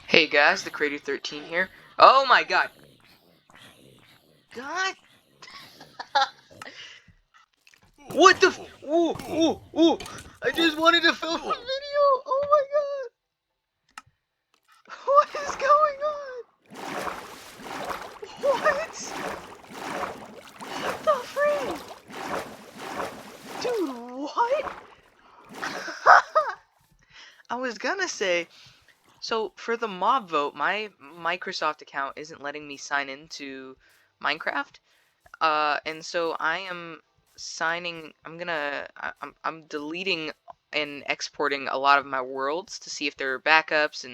Hey guys, the Creator 13 here. Oh my god. God. What the ooh, ooh, ooh. I just wanted to film a video. Oh my god. What is going on? What? What the freak? Dude, what? I was gonna say, so for the mob vote, my Microsoft account isn't letting me sign into Minecraft. And so I am I'm deleting and exporting a lot of my worlds to see if there are backups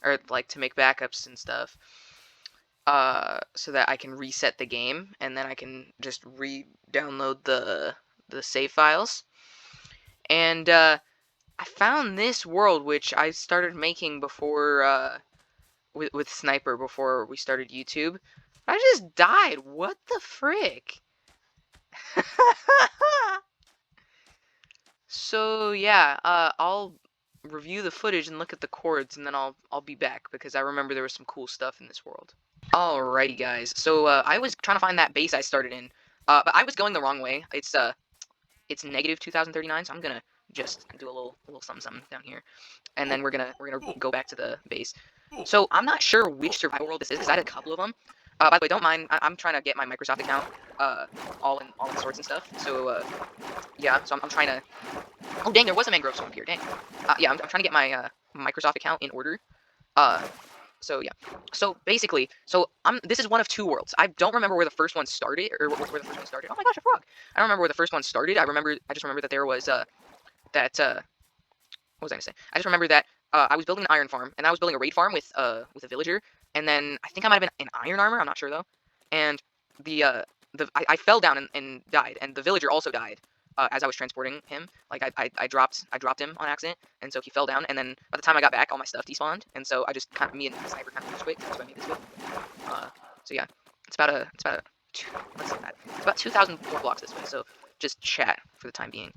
or like to make backups and stuff, so that I can reset the game and then I can just re-download the save files. And I found this world which I started making before with Sniper before we started YouTube. I just died. What the frick? So yeah, I'll review the footage and look at the chords, and then I'll be back because I remember there was some cool stuff in this world. Alrighty, guys. So I was trying to find that base I started in, but I was going the wrong way. It's negative 2039, so I'm gonna just do a little something something down here, and then we're gonna go back to the base. So I'm not sure which survival world this is because I had a couple of them. By the way, don't mind. I'm trying to get my Microsoft account all in sorts and stuff. So yeah, so I'm trying to. Oh dang, there was a mangrove swamp here. Dang. Yeah, I'm trying to get my Microsoft account in order. Uh, so yeah. So basically, this is one of two worlds. I don't remember where the first one started, or where the first one started. Oh my gosh, a frog! I don't remember where the first one started. I just remember that there was that what was I gonna say? I just remember that I was building an iron farm, and I was building a raid farm with a villager, and then I think I might have been in iron armor. I'm not sure though. And the I fell down and died, and the villager also died as I was transporting him. Like I dropped him on accident, and so he fell down. And then by the time I got back, all my stuff despawned, and so I just kind of me and Sniper kind of moved quick. That's why I made this quick. So yeah, it's about a let's see that. It's about 2,004 blocks this way. So just chat for the time being.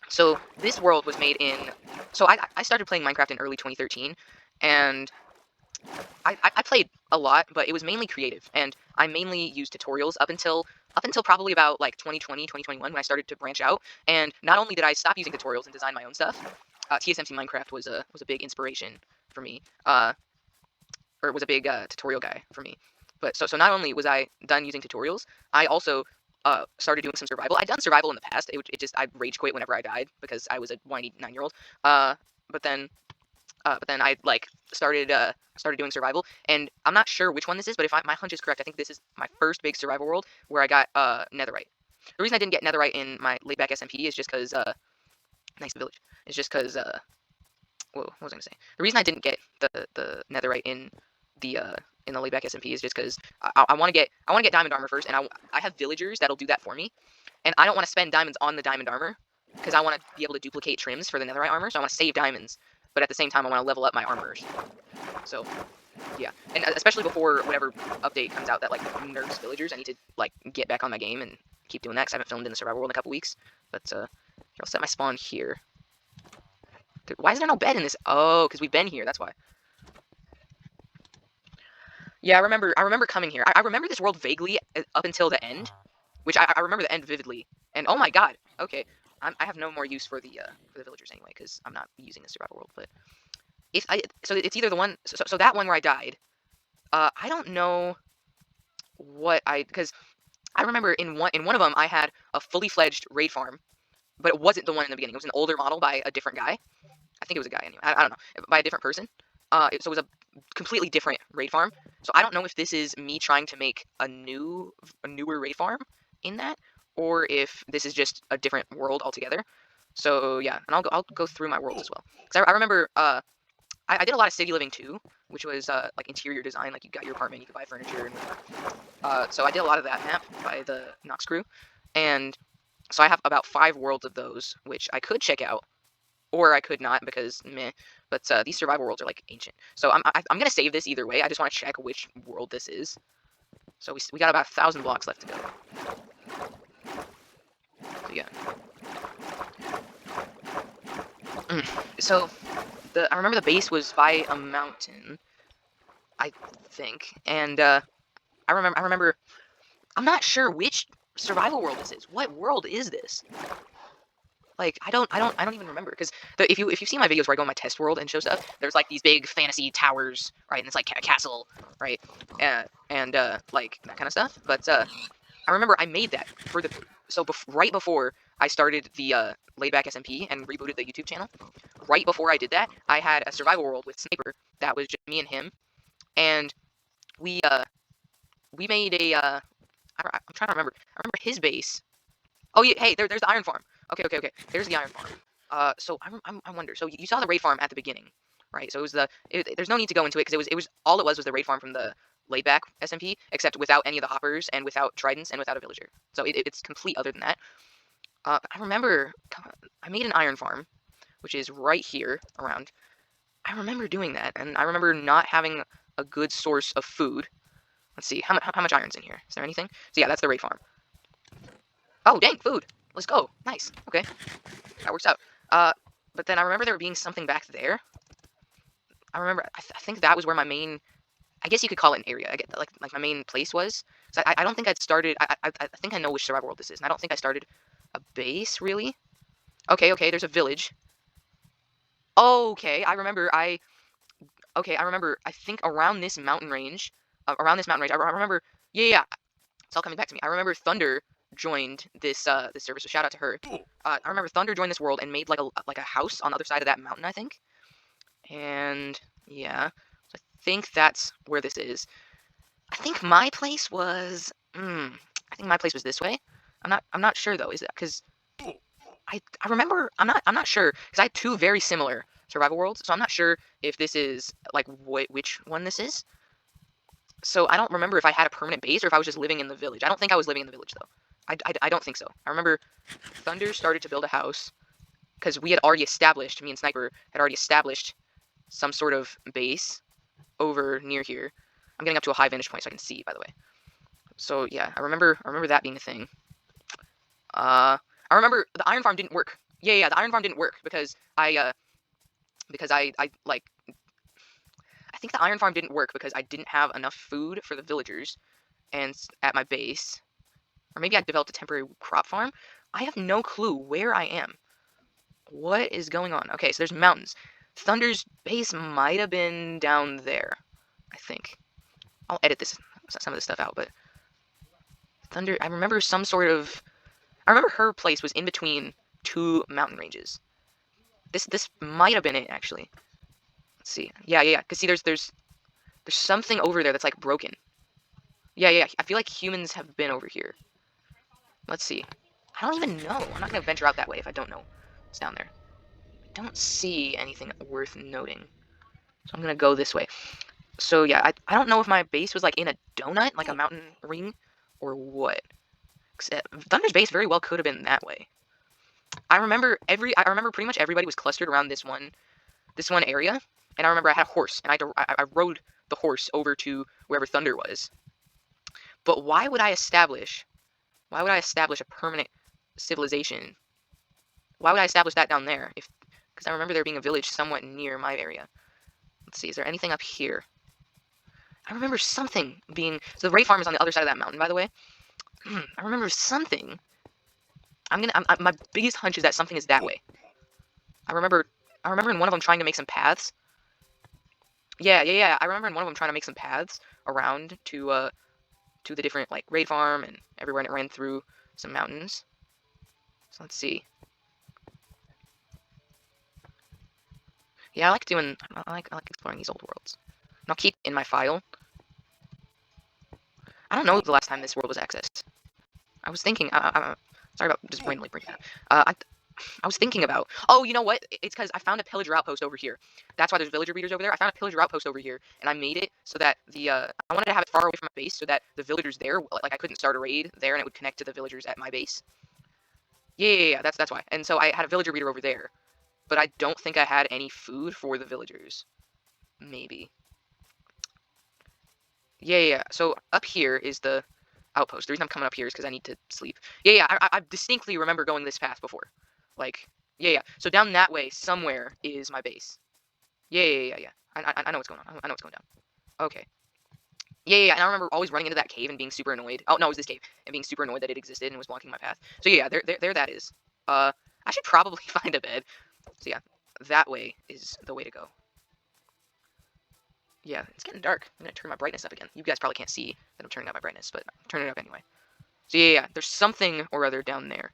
So this world was made in. So I started playing Minecraft in early 2013, and I played a lot, but it was mainly creative, and I mainly used tutorials up until probably about like 2020, 2021 when I started to branch out. And not only did I stop using tutorials and design my own stuff, TSMC Minecraft was a big inspiration for me, or was a big tutorial guy for me. But so not only was I done using tutorials, I also started doing some survival. I'd done survival in the past. It just I'd rage quit whenever I died because I was a whiny 9-year-old. But then I like started doing survival, and I'm not sure which one this is, but if my hunch is correct, I think this is my first big survival world where I got netherite. The reason I didn't get netherite in my laid back SMP is just because nice village. It's just because whoa, what was I gonna say? The reason I didn't get the netherite the in the laid back SMP is just because I want to get diamond armor first, and I have villagers that'll do that for me, and I don't want to spend diamonds on the diamond armor because I want to be able to duplicate trims for the netherite armor, so I want to save diamonds, but at the same time I want to level up my armors. So yeah, and especially before whatever update comes out that like nerfs villagers, I need to like get back on my game and keep doing that because I haven't filmed in the survival world in a couple weeks. But here, I'll set my spawn here. Dude, why is there no bed in this? Oh, because we've been here. That's why. Yeah, I remember coming here. I remember this world vaguely up until the end, which I remember the end vividly. And oh my god, okay, I have no more use for the villagers anyway because I'm not using the survival world. But if I so it's either the one so that one where I died. I don't know what because I remember in one of them I had a fully fledged raid farm, but it wasn't the one in the beginning. It was an older model by a different guy. I think it was a guy anyway. I don't know, by a different person. So it was a completely different raid farm. So I don't know if this is me trying to make a newer raid farm in that, or if this is just a different world altogether. So yeah, and I'll go through my worlds as well. Because I remember I did a lot of city living too, which was like interior design. Like you got your apartment, you could buy furniture and whatever. So I did a lot of that map by the Nox crew, and so I have about 5 worlds of those, which I could check out or I could not because meh. But these survival worlds are like ancient, so I'm gonna save this either way. I just want to check which world this is. So we got about 1,000 blocks left to go. So yeah. So I remember the base was by a mountain. I think. And I remember. I'm not sure which survival world this is. What world is this? Like I don't even remember because if you see my videos where I go in my test world and show stuff, there's like these big fantasy towers, right? And it's like a castle, right? And like that kind of stuff. But I remember I made that for the right before I started the Laidback SMP and rebooted the YouTube channel. Right before I did that, I had a survival world with Sniper that was just me and him, and we made a I'm trying to remember. I remember his base. Oh yeah, hey, there's the iron farm. Okay. There's the iron farm. So I wonder. So you saw the raid farm at the beginning, right? So it was there's no need to go into it because it was all it was the raid farm from the Laidback SMP, except without any of the hoppers and without tridents and without a villager. So it's complete other than that. I remember I made an iron farm, which is right here around. I remember doing that, and I remember not having a good source of food. Let's see, how much iron's in here? Is there anything? So yeah, that's the raid farm. Oh, dang, food. Let's go. Nice. Okay, that works out. But then I remember there being something back there. I remember, I think that was where my main, I guess you could call it an area. I get like my main place was. So I don't think I'd started. I think I know which survival world this is, and I don't think I started a base really. Okay, there's a village. Okay, I remember. I remember. I think around this mountain range, I remember. Yeah, it's all coming back to me. I remember Thunder joined this server, so shout out to her. I remember Thunder joined this world and made like a house on the other side of that mountain, I think. And yeah, so I think that's where this is. I think my place was. I think my place was this way. I'm not sure though. Is it because I remember I'm not sure because I had two very similar survival worlds, so I'm not sure if this is like which one this is. So I don't remember if I had a permanent base or if I was just living in the village. I don't think I was living in the village though. I don't think so. I remember Thunder started to build a house because we had already established, me and Sniper had already established some sort of base over near here. I'm getting up to a high vantage point so I can see, by the way. So yeah, I remember that being a thing. I remember the iron farm didn't work. Yeah, the iron farm didn't work because I like I think the iron farm didn't work because I didn't have enough food for the villagers and at my base. Or maybe I developed a temporary crop farm. I have no clue where I am. What is going on? Okay, so there's mountains. Thunder's base might have been down there, I think. I'll edit some of this stuff out, but Thunder, I remember some sort of, I remember her place was in between two mountain ranges. This might have been it actually. Let's see. Yeah. Cause see, there's something over there that's like broken. Yeah. I feel like humans have been over here. Let's see. I don't even know. I'm not gonna venture out that way if I don't know what's down there. I don't see anything worth noting, so I'm gonna go this way. So yeah, I don't know if my base was like in a donut, like a mountain ring, or what. Thunder's base very well could have been that way. I remember pretty much everybody was clustered around this one area, and I remember I had a horse, and I rode the horse over to wherever Thunder was. But why would I establish a permanent civilization? Why would I establish that down there? Because I remember there being a village somewhat near my area. Let's see, is there anything up here? I remember something being. So the raid farm is on the other side of that mountain, by the way. I remember something. My biggest hunch is that something is that way. I remember in one of them trying to make some paths. Yeah. I remember in one of them trying to make some paths around to the different like raid farm and everywhere, and it ran through some mountains. So let's see. Yeah, I like exploring these old worlds. And I'll keep in my file. I don't know the last time this world was accessed. I was thinking. Sorry about just randomly bringing that up. I was thinking about. Oh, you know what? It's because I found a pillager outpost over here. That's why there's villager breeders over there. I found a pillager outpost over here, and I made it so that I wanted to have it far away from my base so that the villagers there, like I couldn't start a raid there, and it would connect to the villagers at my base. Yeah. That's why. And so I had a villager breeder over there, but I don't think I had any food for the villagers. Maybe. Yeah. So up here is the outpost. The reason I'm coming up here is because I need to sleep. Yeah. I distinctly remember going this path before. Like, yeah. So down that way somewhere is my base. Yeah. I know what's going on. I know what's going down. Okay. Yeah, and I remember always running into that cave and being super annoyed. Oh, no, it was this cave. And being super annoyed that it existed and was blocking my path. So yeah, there that is. I should probably find a bed. So yeah, that way is the way to go. Yeah, it's getting dark. I'm gonna turn my brightness up again. You guys probably can't see that I'm turning up my brightness, but I'm turning it up anyway. So yeah, there's something or other down there.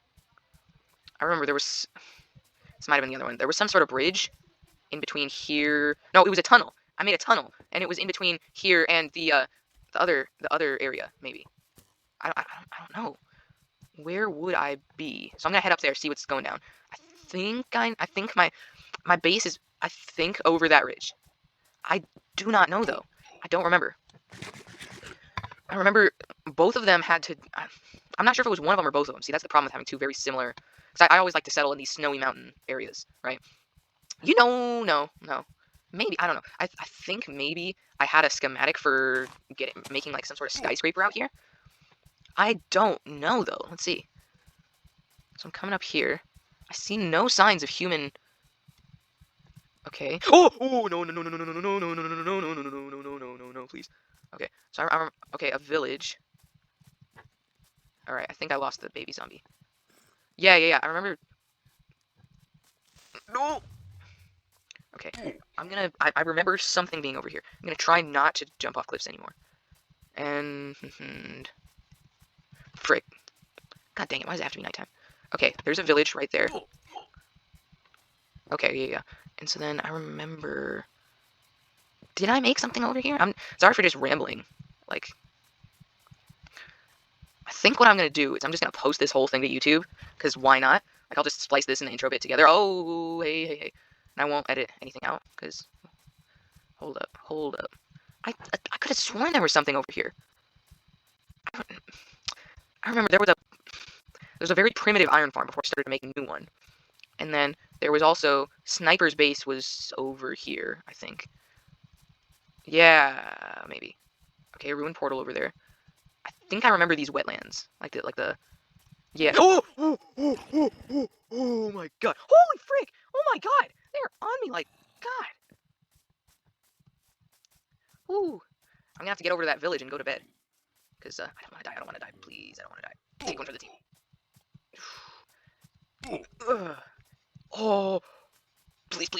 I remember there was, this might have been the other one. There was some sort of bridge in between here. No, it was a tunnel. I made a tunnel, and it was in between here and the other area, maybe. I don't know. Where would I be? So I'm gonna head up there, see what's going down. I think my base is, I think, over that ridge. I do not know though. I don't remember. I remember both of them had to. I'm not sure if it was one of them or both of them. See, that's the problem with having two very similar. Because I always like to settle in these snowy mountain areas, right? No. Maybe, I don't know. I think maybe I had a schematic for making like some sort of skyscraper out here. I don't know though. Let's see. So I'm coming up here. I see no signs of human. Okay. Oh no, please. Okay. So I'm okay. A village. All right. I think I lost the baby zombie. Yeah. I remember. No. Okay. I remember something being over here. I'm gonna try not to jump off cliffs anymore. And frick. God dang it, why does it have to be nighttime? Okay, there's a village right there. Okay, yeah. And so then I remember... Did I make something over here? I'm sorry for just rambling. Like, I think what I'm going to do is I'm just going to post this whole thing to YouTube, because why not? Like, I'll just splice this and the intro bit together. Oh, hey. And I won't edit anything out, because... Hold up. I could have sworn there was something over here. I remember there was a very primitive iron farm before I started to make a new one. And then there was also Sniper's base was over here, I think. Yeah, maybe. Okay, a ruined portal over there. I think I remember these wetlands, like the. Yeah. Oh my god! Holy frick! Oh my god! They're on me like god. Ooh. I'm gonna have to get over to that village and go to bed, cause I don't want to die. I don't want to die. Please, I don't want to die. Take one for the team. Ugh. Oh, please.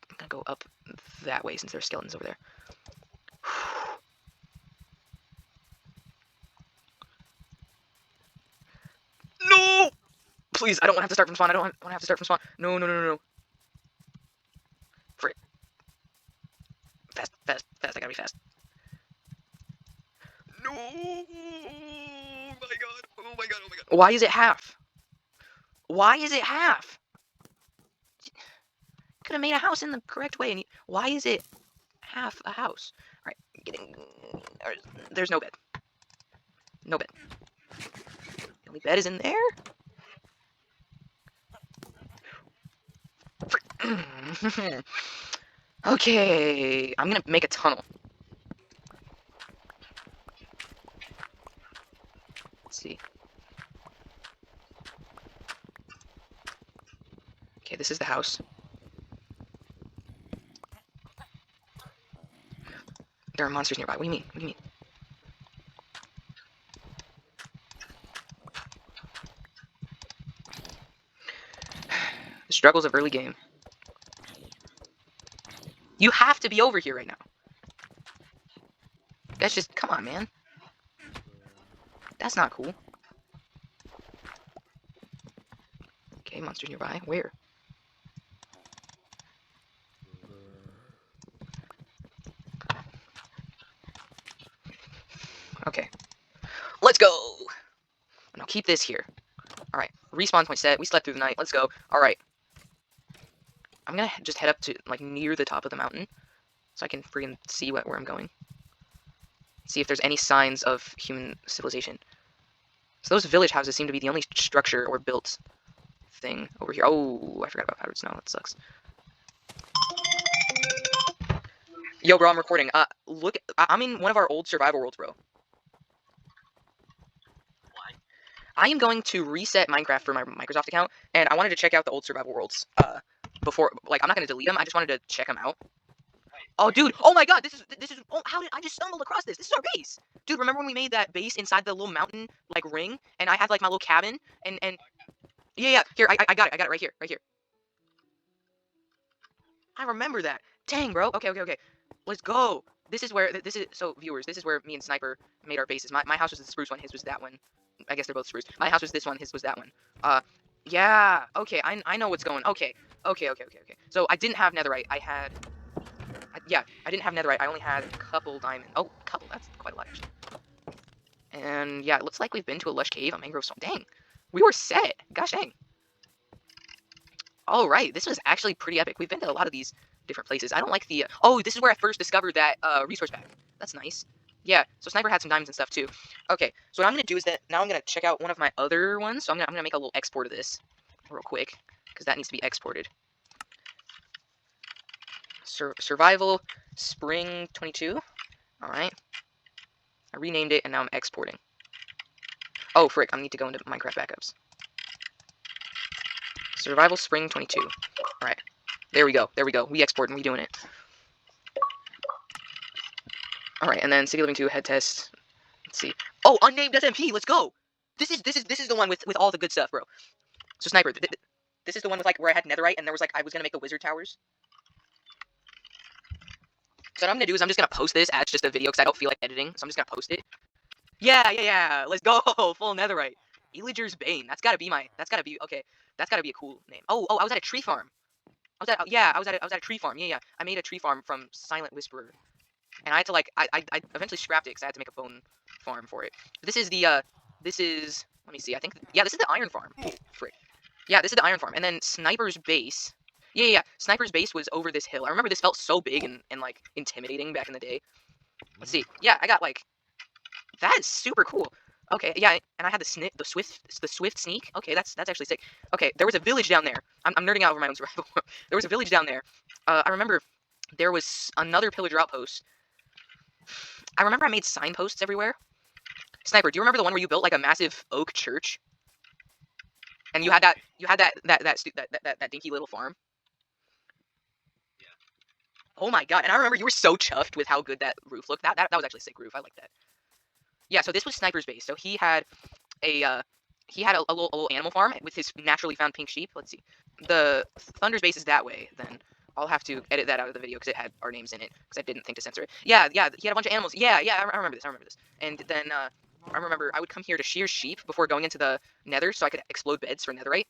I'm gonna go up that way since there's skeletons over there. No! Please, I don't want to have to start from spawn. I don't want to have to start from spawn. No. Frick. Fast. I gotta be fast. No! Oh my god. Why is it half? Could have made a house in the correct way. And why is it half a house? Alright, there's no bed. No bed. The only bed is in there? Okay, I'm gonna make a tunnel. Let's see. Okay, this is the house. There are monsters nearby. What do you mean? The struggles of early game. You have to be over here right now. That's just, come on, man. That's not cool. Okay, monsters nearby. Where? Okay. Let's go! And I'll keep this here. Alright, respawn point set. We slept through the night. Let's go. Alright. I'm gonna just head up to, like, near the top of the mountain, so I can freaking see where I'm going. See if there's any signs of human civilization. So those village houses seem to be the only structure or built thing over here. Oh, I forgot about powdered snow. That sucks. Yo, bro, I'm recording. Look, I'm in one of our old survival worlds, bro. I am going to reset Minecraft for my Microsoft account, and I wanted to check out the old survival worlds. before, like, I'm not gonna delete them. I just wanted to check them out. Oh, dude. Oh my God. This is. Oh, how did I just stumbled across this? This is our base, dude. Remember when we made that base inside the little mountain like ring, and I had like my little cabin, and yeah. Here, I got it. I got it right here, right here. I remember that. Dang, bro. Okay. Let's go. This is where this is. So viewers, this is where me and Sniper made our bases. My house was the spruce one. His was that one. I guess they're both spruce. My house was this one. His was that one. Yeah. Okay. I know what's going. Okay. So I didn't have netherite. Yeah, I didn't have netherite. I only had a couple diamond. Oh, a couple. That's quite a lot, actually. And yeah, it looks like we've been to a lush cave, a mangrove swamp. Dang, we were set. Gosh dang. All right, this was actually pretty epic. We've been to a lot of these different places. I don't like the. Oh, this is where I first discovered that resource pack. That's nice. Yeah, so Sniper had some diamonds and stuff too. Okay, so what I'm gonna do is that now I'm gonna check out one of my other ones. So I'm gonna make a little export of this real quick because that needs to be exported. Survival Spring 22. All right. I renamed it and now I'm exporting. Oh, frick, I need to go into Minecraft backups. Survival Spring 22. Alright. There we go. We export and redoing it. Alright, and then City Living 2, head test. Let's see. Oh, unnamed SMP, let's go! This is the one with all the good stuff, bro. So Sniper, this is the one with like where I had netherite and there was like I was gonna make the wizard towers. So what I'm gonna do is I'm just gonna post this as just a video because I don't feel like editing, so I'm just gonna post it. Yeah. Let's go. Full netherite. Illager's Bane. That's gotta be okay. That's gotta be a cool name. Oh, I was at a tree farm. I was at a tree farm. Yeah. I made a tree farm from Silent Whisperer, and I had to like I eventually scrapped it because I had to make a bone farm for it. But this is the this is let me see. I think this is the iron farm. Frick. Yeah, this is the iron farm, and then Sniper's base. Yeah. Sniper's base was over this hill. I remember this felt so big and like intimidating back in the day. Let's see. Yeah, I got like. That is super cool. Okay, yeah, and I had the swift sneak. Okay, that's actually sick. Okay, there was a village down there. I'm nerding out over my own survival. There was a village down there. I remember there was another pillager outpost. I remember I made signposts everywhere. Sniper, do you remember the one where you built like a massive oak church? And you had that dinky little farm. Oh my God! And I remember you were so chuffed with how good that roof looked. That was actually a sick roof. I like that. Yeah, so this was Sniper's base. So he had a little animal farm with his naturally found pink sheep. Let's see. The Thunder's base is that way. Then I'll have to edit that out of the video because it had our names in it because I didn't think to censor it. Yeah. He had a bunch of animals. Yeah. I remember this. And then I remember I would come here to shear sheep before going into the Nether so I could explode beds for netherite.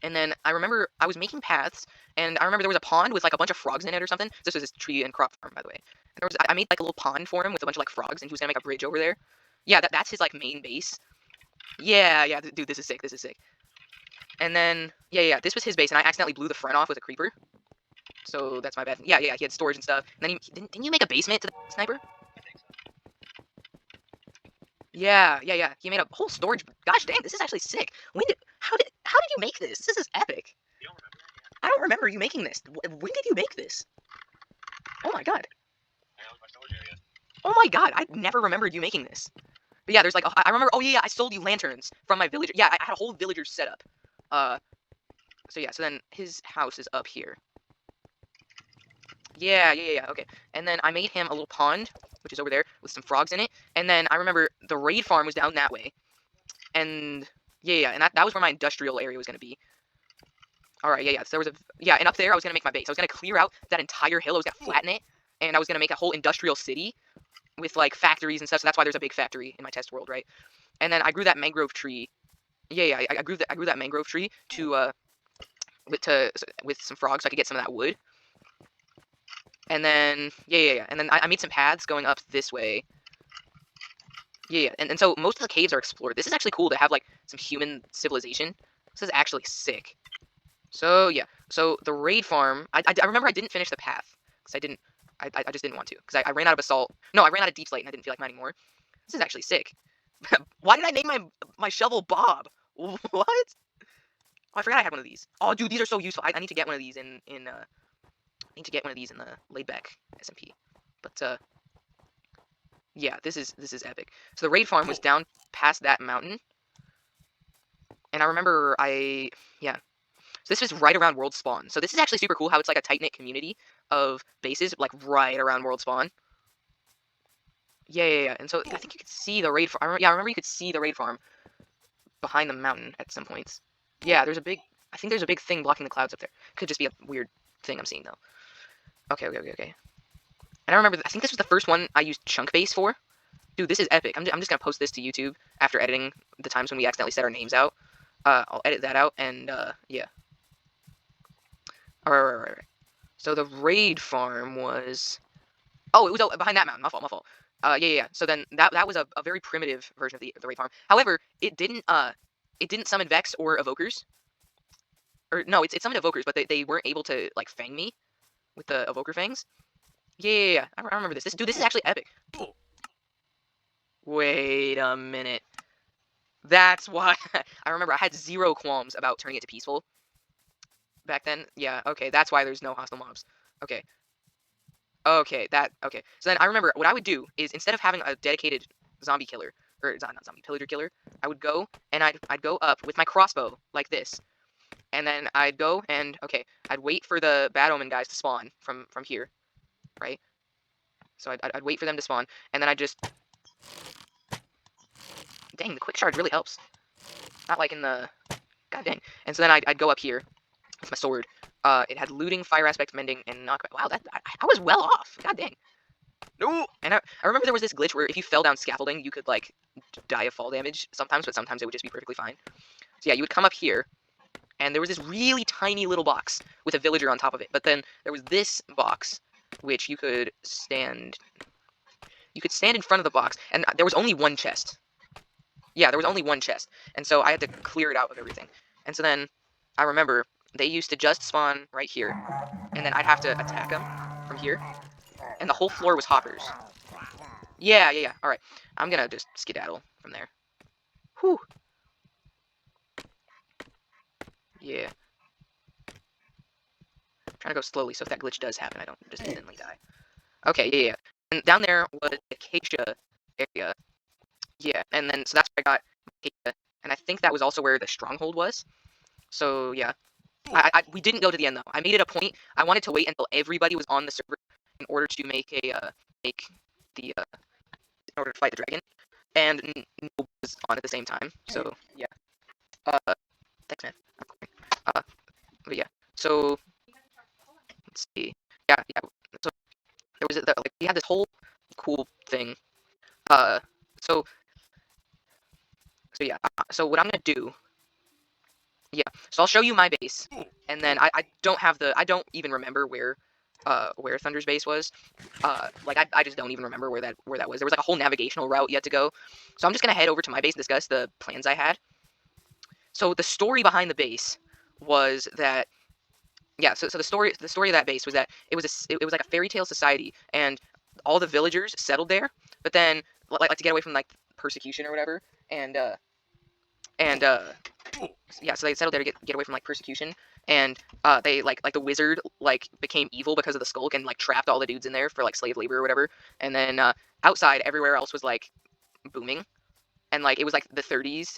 And then I remember I was making paths, and I remember there was a pond with like a bunch of frogs in it or something. This was his tree and crop farm, by the way. And there was I made like a little pond for him with a bunch of like frogs, and he was gonna make a bridge over there. Yeah, that's his like main base. Yeah, dude, this is sick. And then yeah, this was his base, and I accidentally blew the front off with a creeper. So that's my bad. Yeah, he had storage and stuff. And then didn't you make a basement to the Sniper? Yeah. He made a whole storage. Gosh dang, this is actually sick. How did you make this? This is epic. I don't remember you making this. When did you make this? Oh my God. Oh my God, I never remembered you making this. But yeah, there's like I remember. Oh yeah, I sold you lanterns from my villager. Yeah, I had a whole villager setup. So yeah, so then his house is up here. Yeah. Okay, and then I made him a little pond, which is over there with some frogs in it. And then I remember the raid farm was down that way. And yeah, and that was where my industrial area was gonna be. All right, yeah. So there was and up there I was gonna make my base. I was gonna clear out that entire hill. I was gonna flatten it, and I was gonna make a whole industrial city with like factories and stuff. So that's why there's a big factory in my test world, right? And then I grew that mangrove tree. Yeah. I grew that mangrove tree with some frogs so I could get some of that wood. And then yeah. And then I made some paths going up this way. Yeah. And so most of the caves are explored. This is actually cool to have like some human civilization. This is actually sick. So yeah, so the raid farm. I remember I didn't finish the path because I just didn't want to because I ran out of basalt. No, I ran out of deep slate and I didn't feel like mining more. This is actually sick. Why did I name my shovel Bob? What? Oh, I forgot I had one of these. Oh, dude, these are so useful. I need to get one of these in the laid back SMP. But yeah, this is epic. So the raid farm was down past that mountain, and I remember So this is right around world spawn. So this is actually super cool how it's like a tight-knit community of bases, like right around world spawn. Yeah. And so I think you could see the raid farm. Yeah, I remember you could see the raid farm behind the mountain at some points. Yeah, I think there's a big thing blocking the clouds up there. Could just be a weird thing I'm seeing though. Okay. And I remember, I think this was the first one I used chunk base for. Dude, this is epic. I'm just gonna post this to YouTube after editing the times when we accidentally said our names out. I'll edit that out and yeah. Alright. So the raid farm was. Oh, it was behind that mountain. My fault. Yeah. So then that was a very primitive version of the raid farm. However, it didn't summon Vex or Evokers. Or no, it summoned Evokers, but they weren't able to like fang me with the Evoker fangs. Yeah. I remember this. This is actually epic. Wait a minute. That's why I remember I had zero qualms about turning it to peaceful back then. Yeah. Okay. That's why there's no hostile mobs. Okay. Okay. So then I remember what I would do is instead of having a dedicated zombie killer or not zombie pillager killer, I would go and I'd go up with my crossbow like this, and then I'd go and I'd wait for the Bad Omen guys to spawn from here, right? So I'd wait for them to spawn, and then I just dang, the quick charge really helps. Not like in the god dang. And so then I'd go up here with my sword. It had looting, fire aspect, mending, and knockback. Wow, I was well off. God dang. No! And I remember there was this glitch where if you fell down scaffolding, you could, like, die of fall damage sometimes, but sometimes it would just be perfectly fine. So yeah, you would come up here, and there was this really tiny little box with a villager on top of it. But then there was this box, which you could stand in front of the box, and there was only one chest. Yeah, there was only one chest, and so I had to clear it out of everything. And so then I remember they used to just spawn right here, and then I'd have to attack them from here, and the whole floor was hoppers. Yeah. All right, I'm gonna just skedaddle from there. Whew. Yeah. I'm trying to go slowly, so if that glitch does happen, I don't just instantly die. Okay. Yeah. And down there was the acacia area. Yeah, and then so that's where I got acacia, and I think that was also where the stronghold was. So yeah. We didn't go to the end though. I made it a point. I wanted to wait until everybody was on the server in order to make in order to fight the dragon, and no was on at the same time. So yeah. Thanks, man. But yeah. So let's see. Yeah. So there was like we had this whole cool thing. Uh, so yeah. So what I'm gonna do. Yeah. So I'll show you my base, and then I don't even remember where Thunder's base was. Like I just don't even remember where that was. There was like a whole navigational route yet to go. So I'm just gonna head over to my base and discuss the plans I had. So the story behind the base was that so the story of that base was that it was like a fairy tale society, and all the villagers settled there, but then like to get away from like persecution or whatever, and yeah, so they settled there to get away from like persecution, and they like the wizard like became evil because of the skulk and like trapped all the dudes in there for like slave labor or whatever, and then outside everywhere else was like booming, and like it was like the 30s,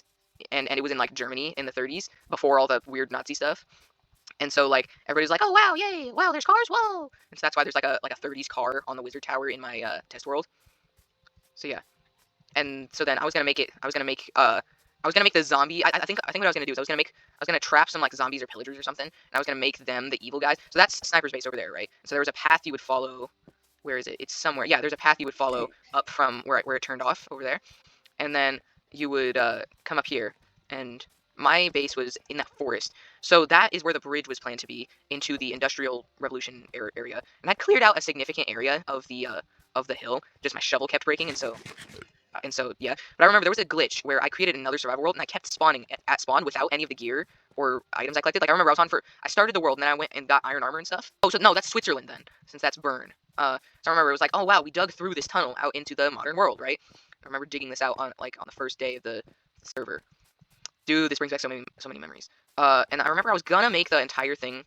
and it was in like Germany in the 30s before all the weird Nazi stuff, and so like everybody's like, oh wow, yay, wow, there's cars, whoa, and so that's why there's like a 30s car on the wizard tower in my test world. So yeah, and so then I was gonna make the zombie. I think what I was gonna do is I was gonna trap some like zombies or pillagers or something, and I was gonna make them the evil guys. So that's Sniper's base over there, right? So there was a path you would follow. Where is it? It's somewhere. Yeah, there's a path you would follow up from where it turned off over there, and then you would come up here, and my base was in that forest. So that is where the bridge was planned to be into the Industrial Revolution area, and I cleared out a significant area of the hill. Just my shovel kept breaking, and so yeah. But I remember there was a glitch where I created another survival world, and I kept spawning at spawn without any of the gear or items I collected. Like I remember I started the world, and then I went and got iron armor and stuff. Oh, so no, that's Switzerland then, since that's Bern. So I remember it was like, oh wow, we dug through this tunnel out into the modern world, right? I remember digging this out on the first day of the server. Dude, this brings back so many memories. And I remember I was gonna make the entire thing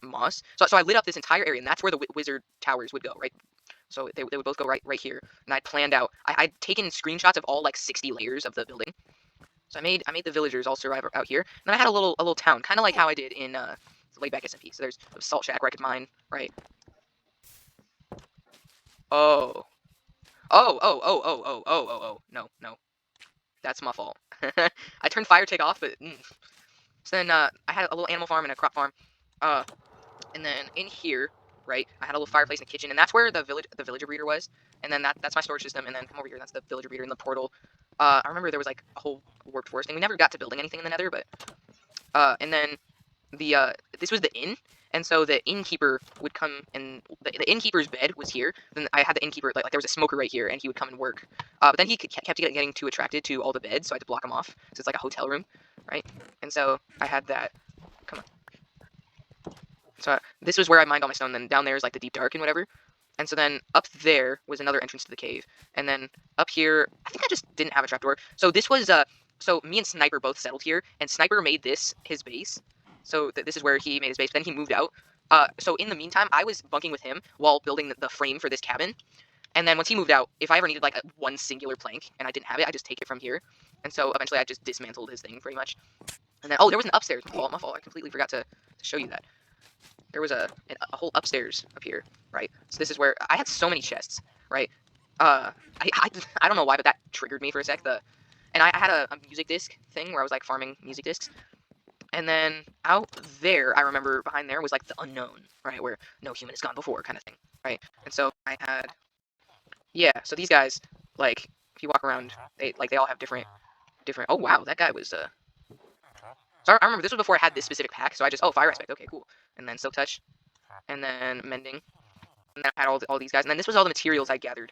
moss. So I lit up this entire area, and that's where the wizard towers would go, right? So they would both go right here. And I'd planned out. I'd taken screenshots of all like 60 layers of the building. So I made the villagers all survive out here. And then I had a little town, kind of like how I did in the laid back SMP. So there's a salt shack where I could mine, right? Oh. Oh. No, no. That's my fault. I turned fire take off, but so then I had a little animal farm and a crop farm. Uh and then in here, right, I had a little fireplace and a kitchen, and that's where the villager breeder was. And then that's my storage system, and then come over here, that's the villager breeder in the portal. I remember there was like a whole warped forest, and we never got to building anything in the nether, but and then the this was the inn, and so the innkeeper would come, and the innkeeper's bed was here. Then I had the innkeeper, like there was a smoker right here, and he would come and work. But then he kept getting too attracted to all the beds, so I had to block him off. So it's like a hotel room, right? And so I had that. Come on. So this was where I mined all my stone. Then down there is like the deep dark and whatever. And so then up there was another entrance to the cave. And then up here, I think I just didn't have a trapdoor. So this was so me and Sniper both settled here, and Sniper made this his base. So this is where he made his base. But then he moved out. So in the meantime, I was bunking with him while building the frame for this cabin. And then once he moved out, if I ever needed like one singular plank and I didn't have it, I just take it from here. And so eventually I just dismantled his thing pretty much. And then there was an upstairs. My fault. I completely forgot to show you that. There was a whole upstairs up here, right? So this is where I had so many chests, right? I don't know why, but that triggered me for a sec. And I had a music disc thing where I was like farming music discs. And then out there, I remember behind there was like the unknown, right? Where no human has gone before kind of thing, right? And so I had, yeah, so these guys, like, if you walk around, they all have different, oh wow, that guy was, so I remember this was before I had this specific pack, so I just, fire aspect, okay, cool. And then silk touch, and then mending, and then I had all these guys, and then this was all the materials I gathered.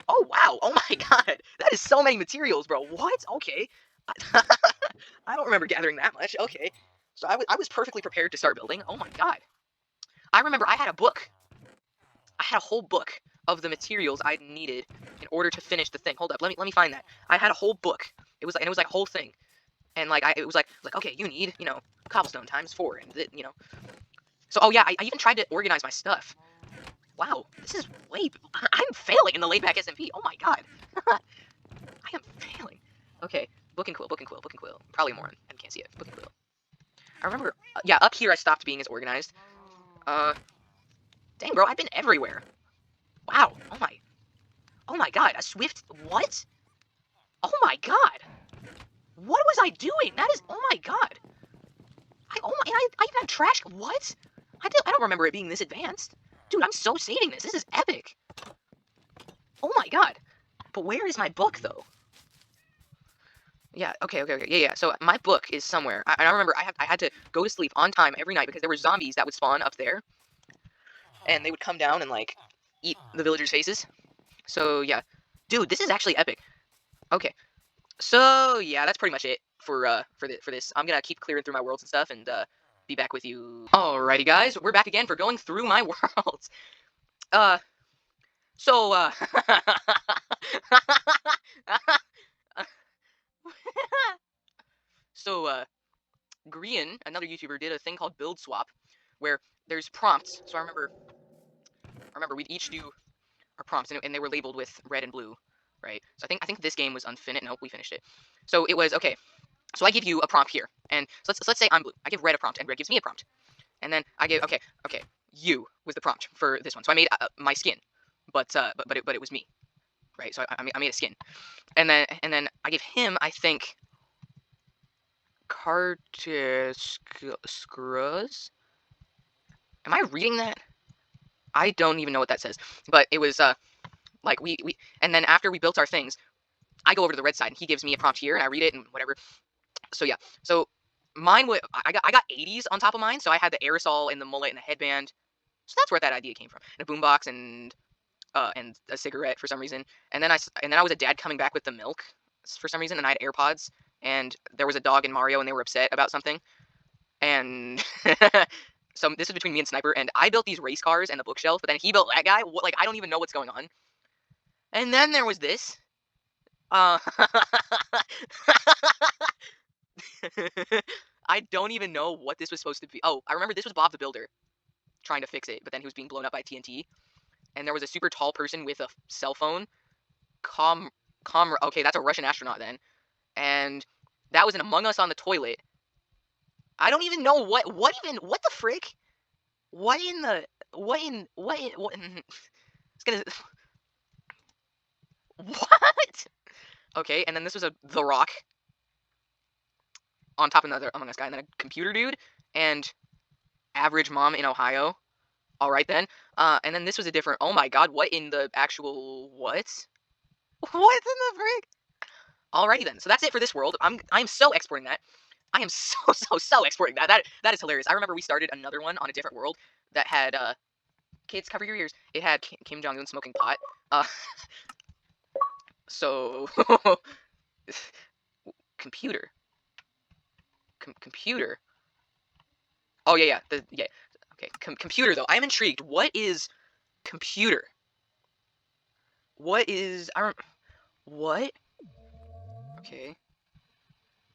Oh wow, oh my god, that is so many materials, bro, what? Okay. I don't remember gathering that much, okay. So I was perfectly prepared to start building, oh my god. I remember I had a book. I had a whole book of the materials I needed in order to finish the thing. Hold up, let me find that. I had a whole book. It was like a whole thing. And like it was like okay, you need, cobblestone times 4 and so oh yeah, I even tried to organize my stuff. Wow, this is way I'm failing in the laid back SMP. Oh my god. I am failing. Okay, book and quill. Probably more and can't see it. Book and quill. I remember yeah, up here I stopped being as organized. Dang bro, I've been everywhere. Wow. Oh my god, a swift what? Oh my god. What was I doing? That is oh my god. I even have trash. What? I don't remember it being this advanced. Dude, I'm so saving this. This is epic. Oh my god. But where is my book though? Yeah, okay. Yeah. So my book is somewhere. I remember I had to go to sleep on time every night because there were zombies that would spawn up there. And they would come down and like eat the villagers' faces. So yeah. Dude, this is actually epic. Okay. So yeah, that's pretty much it for this. I'm gonna keep clearing through my worlds and stuff, and be back with you. Alrighty, guys, we're back again for going through my worlds. So so Grian, another YouTuber, did a thing called Build Swap, where there's prompts. So I remember we'd each do our prompts, and they were labeled with red and blue, right? So I think this game was unfinished. Nope, we finished it. So it was okay. So I give you a prompt here, and so let's say I'm blue. I give red a prompt, and red gives me a prompt, and then I give okay. You was the prompt for this one. So I made my skin, but it was me, right? So I made a skin, and then I give him I think Cartiscruz. Am I reading that? I don't even know what that says, but it was like we and then after we built our things, I go over to the red side and he gives me a prompt here and I read it and whatever. So yeah, so mine would I got 80s on top of mine, so I had the aerosol and the mullet and the headband. So that's where that idea came from. And a boombox and a cigarette for some reason. And then I was a dad coming back with the milk for some reason, and I had AirPods, and there was a dog in Mario, and they were upset about something. And so this is between me and Sniper, and I built these race cars and the bookshelf, but then he built that guy. Like I don't even know what's going on. And then there was this. I don't even know what this was supposed to be. Oh, I remember this was Bob the Builder trying to fix it, but then he was being blown up by TNT. And there was a super tall person with a cell phone. Okay, that's a Russian astronaut then. And That was an Among Us on the toilet. I don't even know what the frick? What in the, what, it's gonna, what? Okay, and then this was The Rock on top of another Among Us guy, and then a computer dude, and average mom in Ohio. Alright then. And then this was a different, oh my god, what in the actual, what? What in the frick? Alrighty then, so that's it for this world. I'm so exporting that. I am so exporting that. That is hilarious. I remember we started another one on a different world that had, kids, cover your ears. It had Kim Jong-un smoking pot. So, computer. Computer. Oh, yeah, yeah. Okay, computer, though. I am intrigued. What is computer? What is... What? Okay.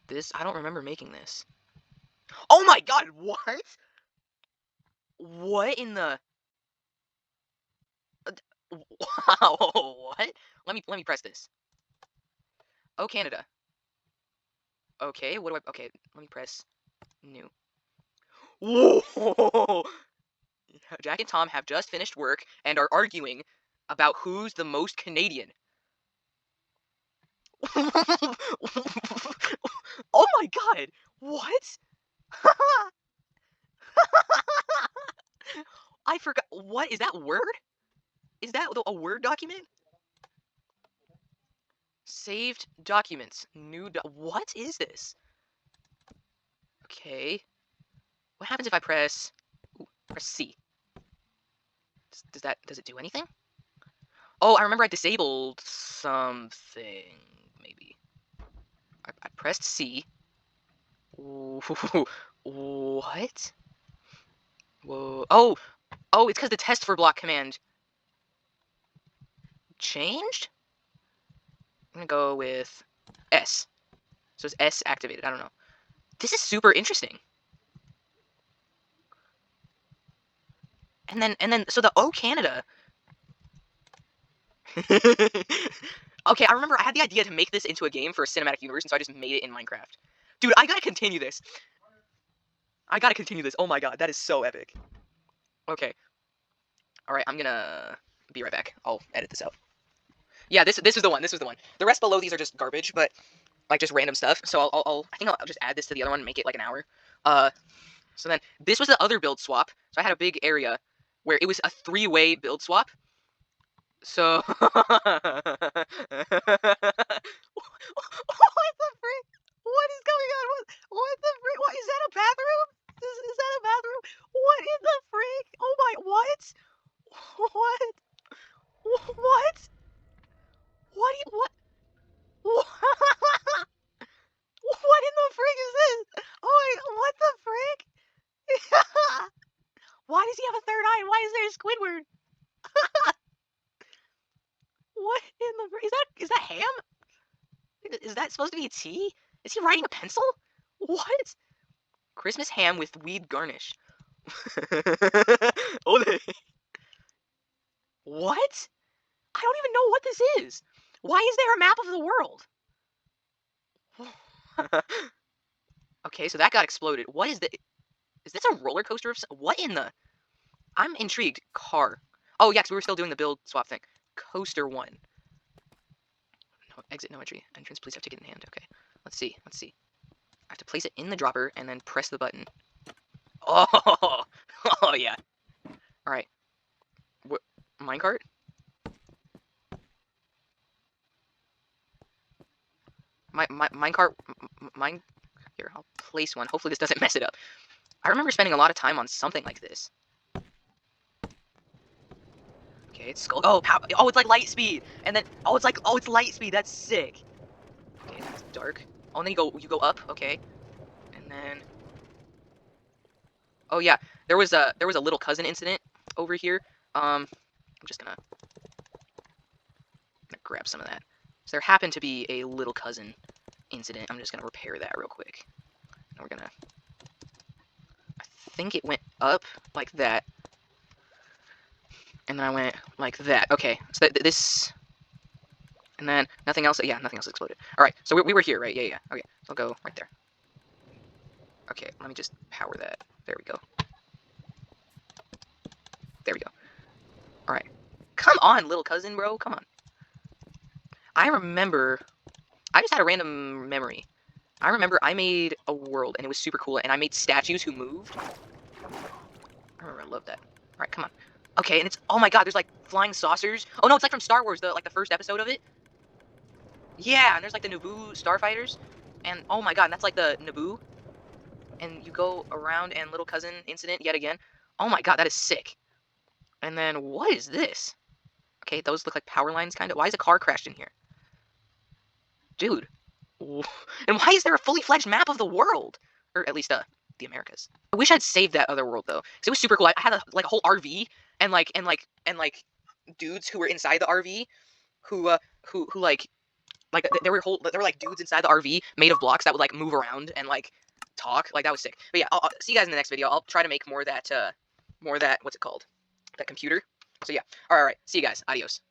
This... I don't remember making this. Oh my god, what? What in the... Wow, what? Let me press this. Oh, Canada. Okay, what do I... Okay, let me press new. Whoa! Jack and Tom have just finished work and are arguing about who's the most Canadian. Oh my god! What? I forgot. What is that word? Is that a Word document? Saved documents. New. What is this? Okay. What happens if I press? Ooh, press C. Does it do anything? Oh, I remember I disabled something. Maybe. I pressed C. Ooh, what? Whoa. Oh, it's because the test for block command changed? I'm gonna go with S. So it's S activated. I don't know. This is super interesting. And then, so the O Canada. Okay, I remember I had the idea to make this into a game for a cinematic universe, and so I just made it in Minecraft. Dude, I gotta continue this. Oh my god, that is so epic. Okay. Alright, I'm gonna be right back. I'll edit this out. Yeah, this was the one. The rest below these are just garbage, but like just random stuff. So I think I'll just add this to the other one and make it like an hour. So then this was the other build swap. So I had a big area where it was a 3-way build swap. So what the frick? What is going on? What the frick? What is that, a bathroom? Is that a bathroom? What in the frick? Oh my, what? What? What? What? What? What in the frick is this? Oh my, what the frick? Why does he have a third eye? Why is there a Squidward? What in the frick? Is that ham? Is that supposed to be a T? Is he writing a pencil? What? Christmas ham with weed garnish. Ole. What? I don't even know what this is. Why is there a map of the world? Okay, so that got exploded. What is the... Is this a roller coaster of... What in the... I'm intrigued. Car. Oh, yeah, because we were still doing the build swap thing. Coaster 1. No, exit, no entry. Entrance, please have ticket in hand. Okay, let's see. I have to place it in the dropper and then press the button. Oh, oh yeah. All right. What? Minecart? Minecart. Here, I'll place one. Hopefully this doesn't mess it up. I remember spending a lot of time on something like this. Okay, it's skull. Oh, it's like light speed, and then it's light speed. That's sick. Okay, that's dark. Oh, and then you go up. Okay, and then. Oh yeah, there was a little cousin incident over here. I'm just gonna grab some of that. So there happened to be a little cousin incident. I'm just gonna repair that real quick. And we're gonna. I think it went up like that, and then I went like that. Okay, so this. And then nothing else. Yeah, nothing else exploded. All right, so we were here, right? Yeah. Okay, so I'll go right there. Okay, let me just power that. There we go. There we go. All right. Come on, little cousin, bro. Come on. I remember. I just had a random memory. I remember I made a world, and it was super cool, and I made statues who moved. I remember, I loved that. All right, come on. Okay, and it's, oh my god, there's like flying saucers. Oh no, it's like from Star Wars, the first episode of it. Yeah, and there's like the Naboo starfighters, and oh my god, and that's like the Naboo, and you go around and little cousin incident yet again. Oh my god, that is sick. And then what is this? Okay, those look like power lines, kind of. Why is a car crashed in here, dude? And why is there a fully fledged map of the world, or at least the Americas? I wish I'd saved that other world though, because it was super cool. I had like a whole RV and like dudes who were inside the RV who who there were like dudes inside the RV made of blocks that would like move around and like talk. Like that was sick. But yeah, I'll see you guys in the next video. I'll try to make more of that what's it called? That computer. So yeah. All right. See you guys. Adios.